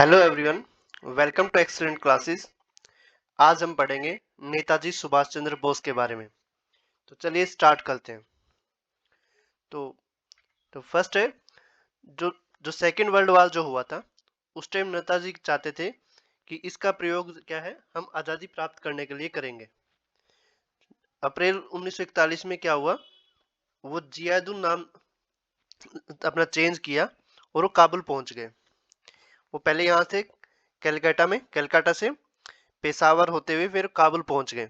Hello everyone, welcome to excellent classes. आज हम पढ़ेंगे नेताजी सुभाष चंद्र बोस के बारे में। तो चलिए स्टार्ट करते हैं। तो फर्स्ट है जो जो सेकेंड वर्ल्ड वॉर जो हुआ था, उस टाइम नेताजी चाहते थे कि इसका प्रयोग क्या है, हम आज़ादी प्राप्त करने के लिए करेंगे। अप्रैल 1941 में क्या हुआ, वो जियादुल नाम अपना चेंज किया और वो काबुल पहुंच गए। वो पहले यहाँ से कलकत्ता से पेशावर होते हुए फिर काबुल पहुंच गए।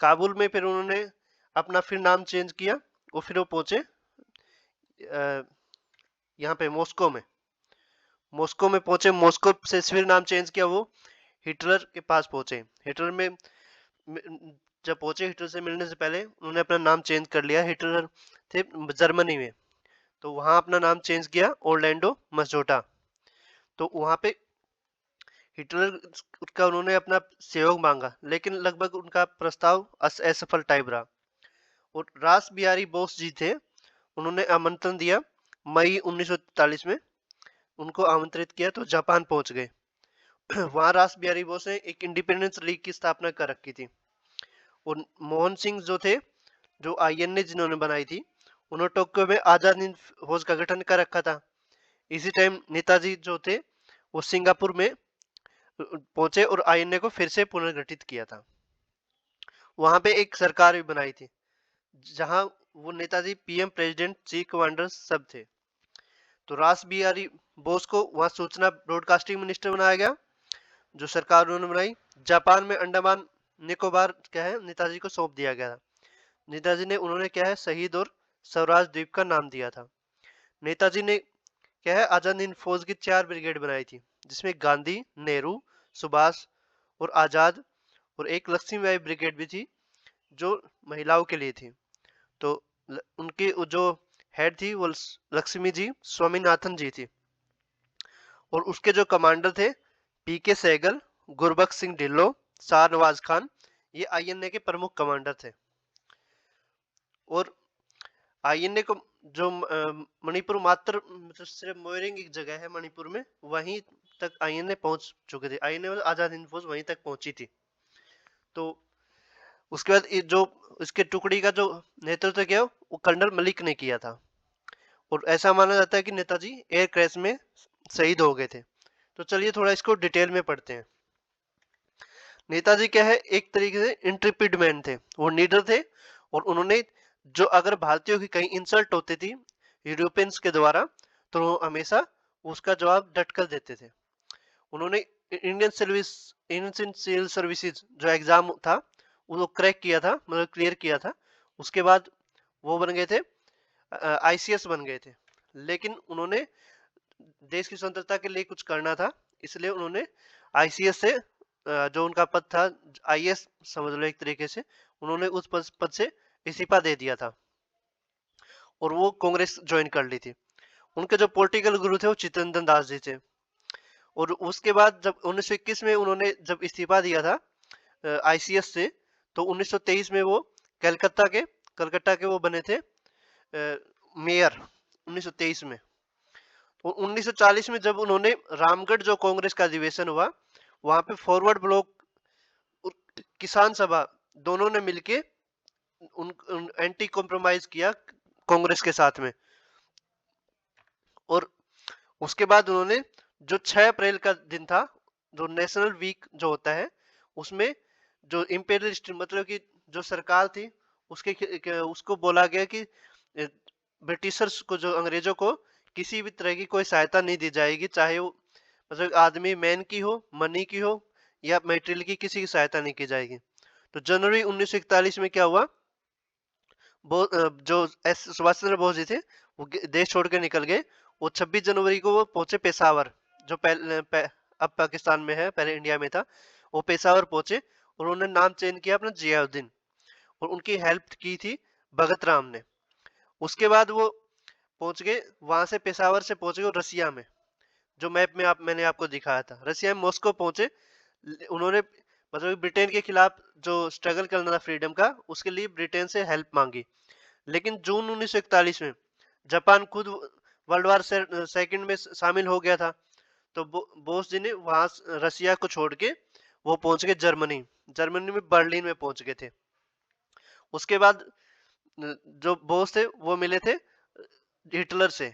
काबुल में फिर उन्होंने अपना फिर नाम चेंज किया और फिर वो पहुंचे यहाँ पे मॉस्को में पहुंचे। मॉस्को से फिर नाम चेंज किया, वो हिटलर के पास पहुंचे। हिटलर में जब पहुंचे, हिटलर से मिलने से पहले उन्होंने अपना नाम चेंज कर लिया। हिटलर थे जर्मनी में, तो वहां अपना नाम चेंज किया ऑरलैंडो मसजोटा। तो वहां पे हिटलर का उन्होंने अपना सहयोग मांगा, लेकिन लगभग उनका प्रस्ताव असफल टाइप रहा। और रास बिहारी बोस जी थे, उन्होंने आमंत्रण दिया मई 1943 में, उनको आमंत्रित किया तो जापान पहुंच गए। वहां रास बिहारी बोस ने एक इंडिपेंडेंस लीग की स्थापना कर रखी थी। और मोहन सिंह जो थे, जो आईएनए जिन्होंने बनाई थी, उन्होंने टोक्यो में आजाद हिंद फौज का गठन कर रखा था। इसी टाइम नेताजी जो थे, वो सिंगापुर में पहुंचे और आईएनए को फिर से पुनर्गठित किया था। वहां पे एक सरकार भी बनाई थी, जहां वो Netaji PM, president, chief commander सब थे। तो रास बिहारी बोस को वहां सूचना ब्रॉडकास्टिंग मिनिस्टर बनाया गया, जो सरकार उन्होंने बनाई। जापान में अंडमान निकोबार क्या है, नेताजी को सौंप दिया गया था। नेताजी ने उन्होंने क्या है, शहीद और स्वराज द्वीप का नाम दिया था। नेताजी ने क्या है, आजाद हिंद फौज की 4 ब्रिगेड बनाई थी, जिसमें गांधी, नेहरू, सुभाष और आजाद, और एक लक्ष्मीबाई ब्रिगेड भी थी, जो महिलाओं के लिए थी। तो उनकी जो हेड थी वो लक्ष्मी जी स्वामीनाथन जी थी। और उसके जो कमांडर थे, पीके सहगल, गुरबख्श सिंह ढिल्लो, शाहनवाज खान, ये आईएनए के प्रमुख कमांडर थे। और आईएनए को जो मणिपुर मात्र सिर्फ मोयरिंग एक जगह है मणिपुर में, वहीं तक आईएनए पहुंच चुके थे। आईएनए मतलब आजाद हिंद फौज वहीं तक पहुंची थी। तो उसके बाद जो इसके टुकड़ी का जो नेतृत्व किया, वो कर्नल मलिक ने किया था। और ऐसा माना जाता है कि नेताजी एयर क्रैश में शहीद हो गए थे। तो चलिए थोड़ा इसको डिटेल में पढ़ते हैं। नेताजी क्या है, एक तरीके से इंट्रिपिड मैन थे, वो लीडर थे। और उन्होंने जो अगर भारतीयों की कहीं इंसल्ट होती थी यूरोपियंस के द्वारा, तो वो हमेशा उसका जवाब डट कर देते थे। उन्होंने इंडियन सिविल सर्विसेज जो एग्जाम था, वो क्रैक किया था, मतलब क्लियर किया था। उसके बाद वो बन गए थे, आईसीएस बन गए थे। लेकिन उन्होंने देश की स्वतंत्रता के लिए कुछ करना था, इसलिए उन्होंने आईसीएस से जो उनका पद था, आईएएस समझ लो एक तरीके से, उन्होंने उस पद से इस्तीफा दे दिया था और वो कांग्रेस ज्वाइन कर ली थी। उनके जो पॉलिटिकल गुरु थे, वो चित्तरंजन दास जी थे। और उसके बाद जब 1921 में उन्होंने जब इस्तीफा दिया था आईसीएस से, तो 1923 में वो कलकत्ता के वो बने थे मेयर 1923 में। तो 1940 में जब उन्होंने रामगढ़ जो कांग्रेस का अधिवेशन हुआ, वहां पे फॉरवर्ड ब्लॉक और किसान सभा दोनों ने मिलके उन एंटी कॉम्प्रोमाइज किया कांग्रेस के साथ में। और उसके बाद उन्होंने जो 6 अप्रैल का दिन था, जो नेशनल वीक जो होता है, उसमें जो इंपेरियलिस्ट मतलब कि जो सरकार थी, उसको बोला गया कि ब्रिटिशर्स को, जो अंग्रेजों को किसी भी तरह की कोई सहायता नहीं दी जाएगी, चाहे वो मतलब आदमी मैन की हो, मनी की हो, या मेटेरियल की, किसी की सहायता नहीं की जाएगी। तो जनवरी 1941 में क्या हुआ, जो सुभाष चंद्र बोस जी थे, वो देश छोड़ के निकल गए। वो 26 जनवरी को वो पहुंचे पेशावर, जो अब पाकिस्तान में है, पहले इंडिया में था। वो पेशावर पहुंचे और उन्होंने नाम चेंज किया अपना जियाउद्दीन, और उनकी हेल्प की थी भगत राम ने। उसके बाद वो पहुंच गए, वहां से पेशावर से पहुंच गए रसिया में, जो मैप में मैंने आपको दिखाया था। रसिया में मॉस्को पहुंचे। उन्होंने मतलब ब्रिटेन के खिलाफ जो स्ट्रगल करना था फ्रीडम का, उसके लिए ब्रिटेन से हेल्प मांगी। लेकिन जून 1941 में जापान खुद वर्ल्ड वार सेकंड में शामिल हो गया था। तो बोस जी ने वहां रसिया को छोड़ के वो पहुंच गए जर्मनी। जर्मनी में बर्लिन में पहुंच गए थे। उसके बाद जो बोस थे वो मिले थे हिटलर से।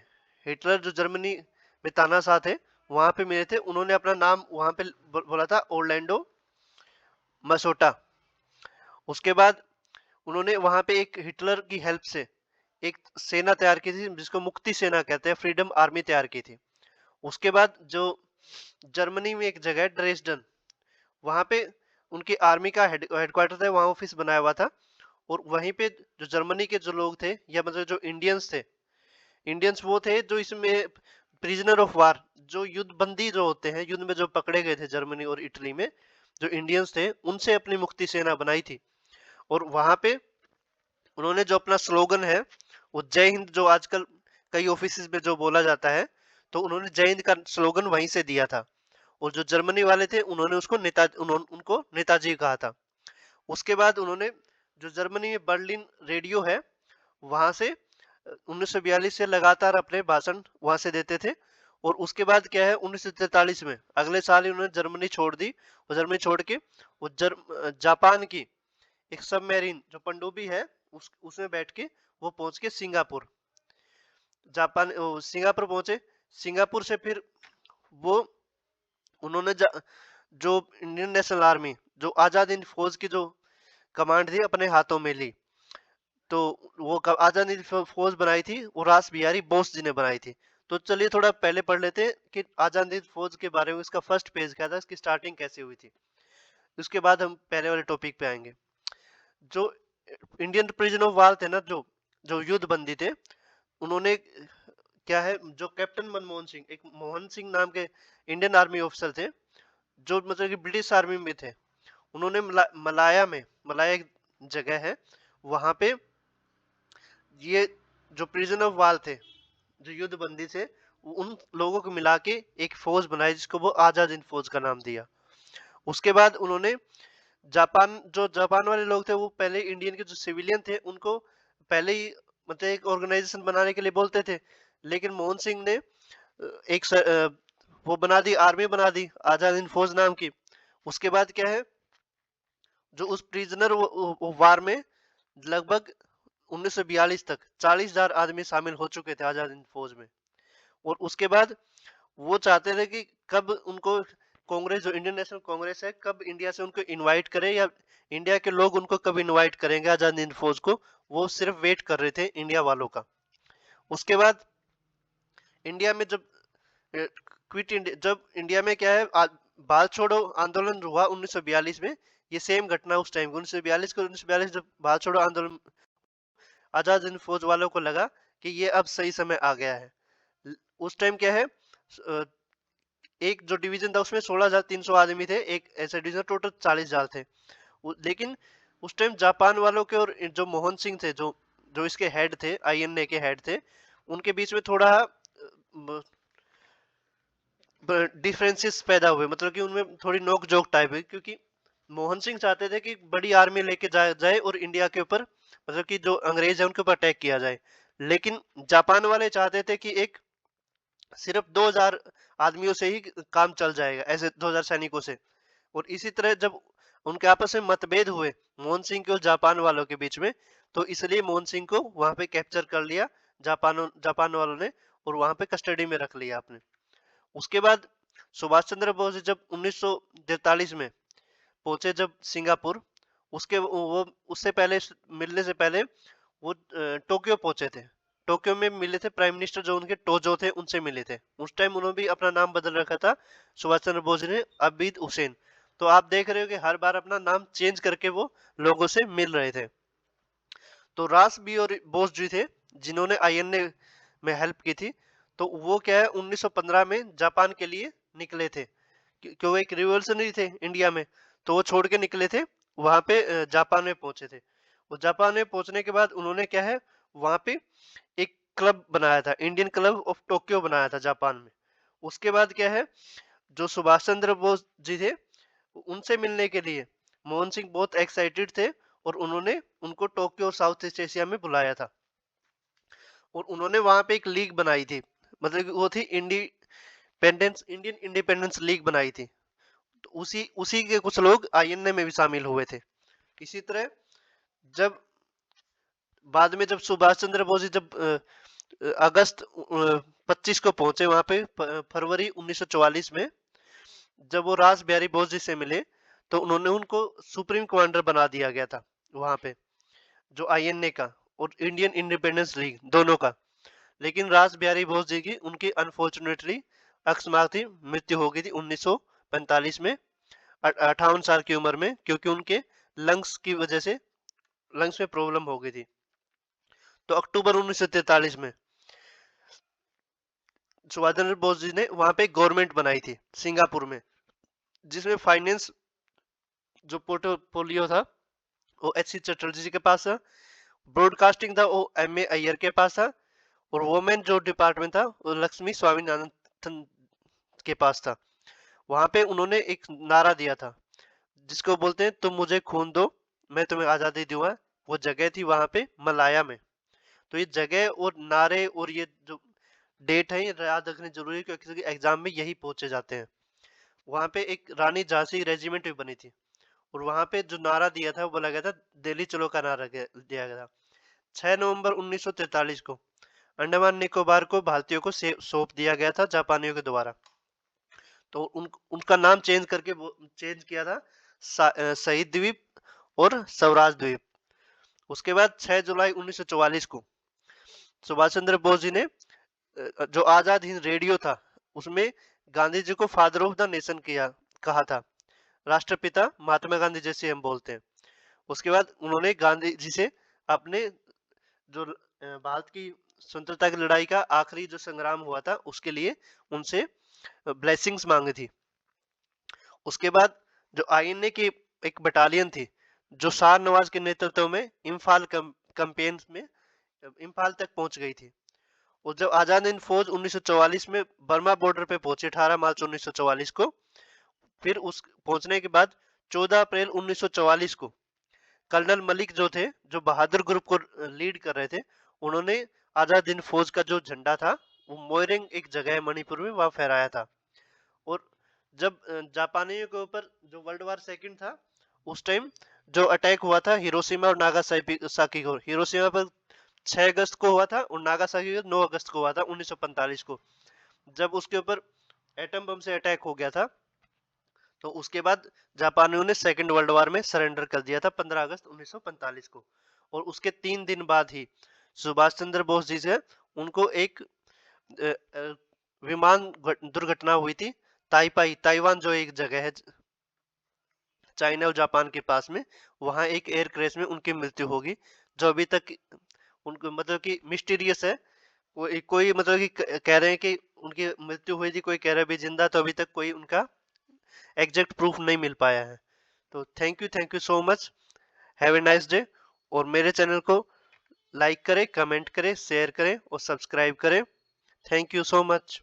हिटलर जो जर्मनी में तानाशाह थे वहां पे मिले थे। उन्होंने अपना नाम वहां पे बोला था ओरलैंडो मसोटा। उसके बाद उन्होंने वहां पे एक हिटलर की हेल्प से एक सेना तैयार की थी जिसको मुक्ति सेना कहते हैं, फ्रीडम आर्मी तैयार की थी। उसके बाद जो जर्मनी में एक जगह है ड्रेसडन, वहां पे उनकी आर्मी का हेडक्वार्टर था, वहां ऑफिस बनाया हुआ था। और वहीं पे जो जर्मनी के जो लोग थे या मतलब जो इंडियंस थे, इंडियंस वो थे जो इसमें प्रिजनर ऑफ वार, जो युद्ध बंदी जो होते हैं, युद्ध में जो पकड़े गए थे जर्मनी और इटली में, जो इंडियंस थे उनसे अपनी मुक्ति सेना बनाई थी। और वहां पे उन्होंने जो अपना स्लोगन है वो जय हिंद, जो आजकल कई ऑफिस में जो बोला जाता है, तो उन्होंने जय हिंद का स्लोगन वहीं से दिया था। और जो जर्मनी वाले थे उन्होंने उनको नेताजी कहा था। उसके बाद उन्होंने जो जर्मनी में बर्लिन रेडियो है वहां से 1942 से लगातार अपने भाषण वहां से देते थे। और उसके बाद क्या है 1943 में अगले साल ही उन्होंने जर्मनी छोड़ दी। और जर्मनी छोड़ के वो जापान की एक सबमरीन जो पनडुब्बी है उसमें बैठ के वो पहुंच के सिंगापुर, सिंगापुर पहुंचे। सिंगापुर से फिर वो उन्होंने जो इंडियन नेशनल आर्मी, जो आजाद हिंद फौज की जो कमांड थी अपने हाथों में ली। तो वो आजाद हिंद फौज बनाई थी, वो रास बिहारी बोस जी ने बनाई थी। तो चलिए थोड़ा पहले पढ़ लेते हैं कि आजाद हिंद फौज के बारे में, इसका फर्स्ट पेज क्या था, इसकी स्टार्टिंग कैसे हुई थी। उसके बाद हम पहले वाले टॉपिक पे आएंगे। जो इंडियन प्रिजन ऑफ वार थे ना, जो जो युद्ध बंदी थे, उन्होंने क्या है, जो कैप्टन मनमोहन सिंह, एक मोहन सिंह नाम के इंडियन आर्मी ऑफिसर थे जो मतलब कि ब्रिटिश आर्मी में थे। उन्होंने मलाया एक जगह है वहां पे, ये जो प्रिजन ऑफ वार थे, जो युद्ध बंदी थे, उन लोगों को मिला के एक फौज बनाई जिसको वो आजाद हिंद फौज का नाम दिया। उसके बाद उन्होंने जापान वाले लोग थे वो पहले इंडियन के जो सिविलियन थे उनको पहले ही मतलब एक ऑर्गेनाइजेशन बनाने के लिए बोलते थे। लेकिन मोहन सिंह ने वो बना दी, आर्मी बना दी आजाद हिंद फौज नाम की। उसके बाद क्या है, जो उस प्रिजनर वार में लगभग 1942 तक 40,000 आदमी शामिल हो चुके थे आजाद हिंद फौज में। और उसके बाद वो चाहते थे कि कब उनको कांग्रेस, जो इंडियन नेशनल कांग्रेस है, कब इंडिया से उनको इनवाइट करे या इंडिया के लोग उनको कब इनवाइट करेंगे आजाद हिंद फौज को। वो सिर्फ वेट कर रहे थे इंडिया वालों का। उसके बाद इंडिया में जब क्विट इंडिया, जब इंडिया में क्या है भारत छोड़ो आंदोलन हुआ 1942 में, ये सेम घटना उस टाइम 1942 जब भारत छोड़ो आंदोलन, आजाद हिंद फौज वालों को लगा कि ये अब सही समय आ गया है। उस टाइम क्या है, एक जो डिवीजन था उसमें 16,300 आदमी थे, एक ऐसे डिवीजन टोटल 40,000 थे। लेकिन उस टाइम जापान वालों के और जो मोहन सिंह थे, जो जो इसके हेड थे, आईएनए के हेड थे, उनके बीच में थोड़ा डिफरेंसेस पैदा हुए, मतलब कि उनमें थोड़ी नोक जोक टाइप हुई। क्योंकि मोहन सिंह चाहते थे कि बड़ी आर्मी लेके जाए और इंडिया के ऊपर, मतलब कि जो अंग्रेज है उनके ऊपर अटैक किया जाए। लेकिन जापान वाले चाहते थे कि एक सिर्फ 2,000 आदमियों से ही काम चल जाएगा, ऐसे 2,000 सैनिकों से। और इसी तरह जब उनके आपस में मतभेद हुए मोहन सिंह के और जापान वालों के बीच में, तो इसलिए मोहन सिंह को वहां पे कैप्चर कर लिया जापान वालों ने, और वहां पे कस्टडी में रख लिया आपने। उसके बाद सुभाष चंद्र बोस जब 1943 में पहुंचे जब सिंगापुर, उसके वो उससे पहले, मिलने से पहले वो टोक्यो पहुंचे थे। टोक्यो में मिले थे प्राइम मिनिस्टर जो उनके टोजो थे, उनसे मिले थे। उस टाइम उन्होंने भी अपना नाम बदल रखा था, सुभाष चंद्र बोस ने अबीद हुसैन। तो आप देख रहे हो कि हर बार अपना नाम चेंज करके वो लोगों से मिल रहे थे। तो रास बी और बोस जी थे जिन्होंने आईएनए में हेल्प की थी। तो वो क्या है 1915 में जापान के लिए निकले थे, क्योंकि वो एक रिवॉल्यूशनरी थे इंडिया में। तो वो छोड़ के निकले थे, वहां पे जापान में पहुंचे थे। वो जापान में पहुंचने के बाद उन्होंने क्या है वहां पे एक क्लब बनाया था, इंडियन क्लब ऑफ टोक्यो बनाया था जापान में। उसके बाद क्या है, जो सुभाष चंद्र बोस जी थे उनसे मिलने के लिए मोहन सिंह बहुत एक्साइटेड थे, और उन्होंने उनको टोक्यो और साउथ ईस्ट एशिया में बुलाया था। और उन्होंने वहां पे एक लीग बनाई थी, मतलब कि वो थी इंडियन इंडिपेंडेंस लीग बनाई थी, तो उसी उसी के कुछ लोग आईएनए में भी शामिल हुए थे। इसी तरह जब बाद में जब सुभाष चंद्र बोस जी जब अगस्त 25 को पहुंचे वहां पे, फरवरी 1944 में जब वो रास बिहारी बोस जी से मिले, तो उन्होंने उनको सुप्रीम कमांडर बना दिया गया था वहां पे, जो आईएनए का और इंडियन इंडिपेंडेंस लीग दोनों का। लेकिन रास बिहारी बोस जी की उनकी अनफॉर्चुनेटली अकस्मात ही मृत्यु हो गई थी 1945 में, 58 साल की उम्र में, क्योंकि उनके लंग्स की वजह से लंग्स में प्रॉब्लम हो गई थी। तो अक्टूबर 1943 में सुभाष चंद्र बोस जी ने वहां पे गवर्नमेंट बनाई थी सिंगापुर में, जिसमें फाइनेंस जो पोर्टफोलियो था वो एच सी चटर्जी जी के पास था, ब्रॉडकास्टिंग था वो एम ए अय्यर के पास था, और वोमेन जो डिपार्टमेंट था वो लक्ष्मी स्वामीनाथन के पास था। वहां पे उन्होंने एक नारा दिया था जिसको बोलते हैं तुम मुझे खून दो मैं तुम्हें आजादी दूंगा। वो जगह थी वहां पे मलाया में। तो ये जगह और नारे और ये जो डेट है ये याद रखनी जरूरी है, क्योंकि एग्जाम में यही पूछे जाते हैं। वहां पे एक रानी झांसी रेजिमेंट भी बनी थी, और वहां पे जो नारा दिया था वो बोला गया था दिल्ली चलो का नारा दिया गया था। 6 नवंबर 1943 को अंडमान निकोबार को भारतीयों को सौंप दिया गया था जापानियों के द्वारा। तो उनका नाम चेंज करके चेंज किया था शहीद द्वीप और स्वराज द्वीप। उसके बाद 6 जुलाई 1944 को सुभाष चंद्र बोस जी ने जो आजाद हिंद रेडियो था उसमें गांधी जी को फादर ऑफ द नेशन किया कहा था, राष्ट्रपिता महात्मा गांधी जैसे हम बोलते हैं। उसके बाद उन्होंने गांधी जी से अपने जो भारत की स्वतंत्रता की लड़ाई का आखिरी जो संग्राम हुआ था उसके लिए उनसे ब्लेसिंग्स मांगी थी। उसके बाद जो आईएनए की एक बटालियन थी जो शाह नवाज के नेतृत्व में इम्फाल कैंपेन में इम्फाल तक पहुंच गई थी। और जब आजाद हिंद फौज 1944 में बर्मा बॉर्डर पे पहुंची 18 मार्च 1944 को, फिर उस पहुंचने के बाद 14 अप्रैल 1944 को कर्नल मलिक जो थे जो बहादुर ग्रुप को लीड कर रहे थे, उन्होंने आजाद हिंद फौज का जो झंडा था वो मोइरेंग एक जगह है मणिपुर में वहां फहराया था। और जब जापानियों के ऊपर जो वर्ल्ड वार सेकंड था उस टाइम जो अटैक हुआ था हिरोशिमा और नागासाकी को, हिरोशिमा पर 6 अगस्त को हुआ था और नागासाकी को 9 अगस्त को हुआ था 1945 को, जब उसके ऊपर एटम बम से अटैक हो गया था। तो उसके बाद जापानियों ने सेकेंड वर्ल्ड वार में सरेंडर कर दिया था 15 अगस्त 1945 को। और उसके 3 दिन बाद ही सुभाष चंद्र बोस जी से उनको एक विमान दुर्घटना हुई थी ताइवान जो एक जगह है चाइना और जापान के पास में, वहां एक एयर क्रैश में उनकी मृत्यु होगी, जो अभी तक उनको मतलब कि मिस्टीरियस है। कोई मतलब कि कह रहे हैं कि उनकी मृत्यु हुई थी, कोई कह रहा है भी जिंदा, तो अभी तक कोई उनका एग्जैक्ट प्रूफ नहीं मिल पाया है। तो thank you so much, have a nice day. और मेरे चैनल को लाइक करें, कमेंट करें, शेयर करें और सब्सक्राइब करें। Thank you so much.